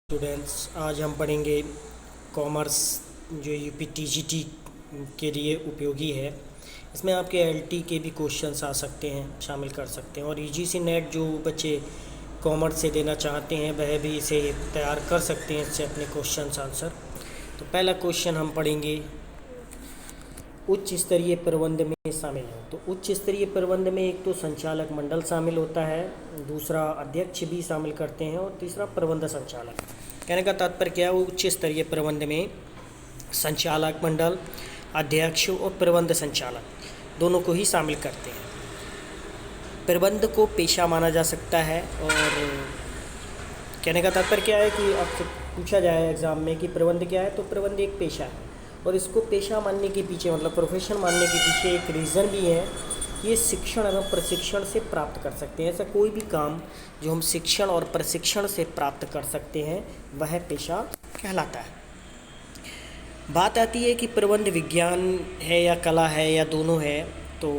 Students, आज हम पढ़ेंगे कॉमर्स जो यूपी टीजीटी के लिए उपयोगी है। इसमें आपके एलटी के भी क्वेश्चंस आ सकते हैं, शामिल कर सकते हैं, और यूजीसी नेट जो बच्चे कॉमर्स से देना चाहते हैं वह भी इसे तैयार कर सकते हैं, इससे अपने क्वेश्चंस आंसर। तो पहला क्वेश्चन हम पढ़ेंगे, उच्च स्तरीय प्रबंध में शामिल है। तो उच्च स्तरीय प्रबंध में एक तो संचालक मंडल शामिल होता है, दूसरा अध्यक्ष भी शामिल करते हैं, और तीसरा प्रबंध संचालक। कहने का तात्पर्य क्या है, उच्च स्तरीय प्रबंध में संचालक मंडल, अध्यक्ष और प्रबंध संचालक दोनों को ही शामिल करते हैं। प्रबंध को पेशा माना जा सकता है, और कहने का तात्पर्य क्या है कि आपसे पूछा जाए एग्ज़ाम में कि प्रबंध क्या है, तो प्रबंध एक पेशा है, और इसको पेशा मानने के पीछे मतलब प्रोफेशन मानने के पीछे एक रीज़न भी है। ये शिक्षण एवं प्रशिक्षण से प्राप्त कर सकते हैं। ऐसा कोई भी काम जो हम शिक्षण और प्रशिक्षण से प्राप्त कर सकते हैं वह पेशा कहलाता है। बात आती है कि प्रबंध विज्ञान है या कला है या दोनों है। तो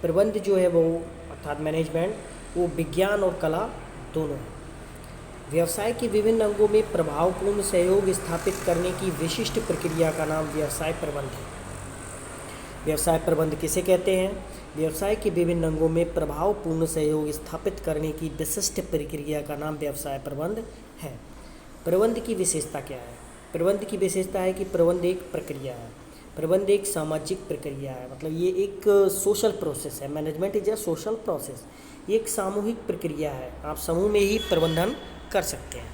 प्रबंध जो है वो अर्थात मैनेजमेंट, वो विज्ञान और कला दोनों है। व्यवसाय के विभिन्न अंगों में प्रभावपूर्ण सहयोग स्थापित करने की विशिष्ट प्रक्रिया का नाम व्यवसाय प्रबंध है। व्यवसाय प्रबंध किसे कहते हैं? व्यवसाय के विभिन्न अंगों में प्रभावपूर्ण सहयोग स्थापित करने की विशिष्ट प्रक्रिया का नाम व्यवसाय प्रबंध है। प्रबंध की विशेषता क्या है? प्रबंध की विशेषता है कि प्रबंध एक प्रक्रिया है। प्रबंध एक सामाजिक प्रक्रिया है, मतलब ये एक सोशल प्रोसेस है। Management is a social process. ये एक सामूहिक प्रक्रिया है, आप समूह में ही प्रबंधन कर सकते हैं।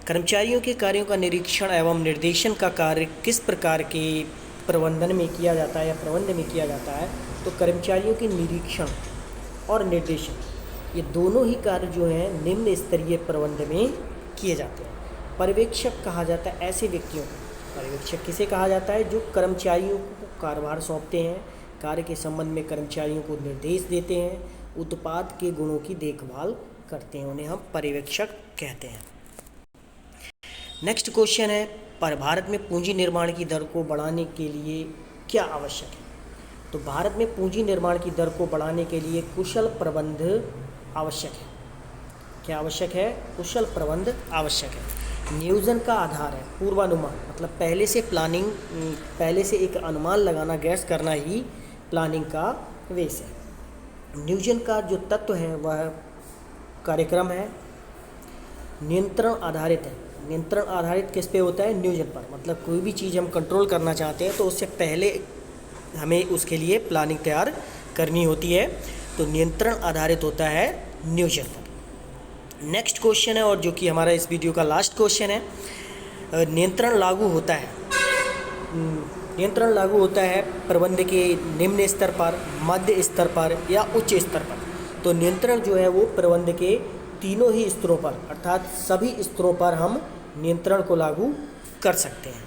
कर्मचारियों के कार्यों का निरीक्षण एवं निर्देशन का कार्य किस प्रकार के प्रबंधन में किया जाता है या प्रबंध में किया जाता है? तो कर्मचारियों के निरीक्षण और निर्देशन, ये दोनों ही कार्य जो हैं निम्न स्तरीय प्रबंध में किए जाते हैं। पर्यवेक्षक कहा जाता है ऐसे व्यक्तियों को। पर्यवेक्षक किसे कहा जाता है? जो कर्मचारियों को कार्यभार सौंपते हैं, कार्य के संबंध में कर्मचारियों को निर्देश देते हैं, उत्पाद के गुणों की देखभाल करते हैं, उन्हें हम पर्यवेक्षक कहते हैं। नेक्स्ट क्वेश्चन है, पर भारत में पूंजी निर्माण की दर को बढ़ाने के लिए क्या आवश्यक है? तो भारत में पूंजी निर्माण की दर को बढ़ाने के लिए कुशल प्रबंध आवश्यक है। क्या आवश्यक है? कुशल प्रबंध आवश्यक है। नियोजन का आधार है पूर्वानुमान, मतलब पहले से प्लानिंग, पहले से एक अनुमान लगाना, गैस करना ही प्लानिंग का वेश है। नियोजन का जो तत्व है वह कार्यक्रम है। नियंत्रण आधारित है। नियंत्रण आधारित किस पे होता है? नियोजन पर। मतलब कोई भी चीज़ हम कंट्रोल करना चाहते हैं तो उससे पहले हमें उसके लिए प्लानिंग तैयार करनी होती है, तो नियंत्रण आधारित होता है नियोजन पर। नेक्स्ट क्वेश्चन है, और जो कि हमारा इस वीडियो का लास्ट क्वेश्चन है, नियंत्रण लागू होता है। नियंत्रण लागू होता है प्रबंध के निम्न स्तर पर, मध्य स्तर पर या उच्च स्तर पर। तो नियंत्रण जो है वो प्रबंध के तीनों ही स्तरों पर, अर्थात सभी स्तरों पर हम नियंत्रण को लागू कर सकते हैं।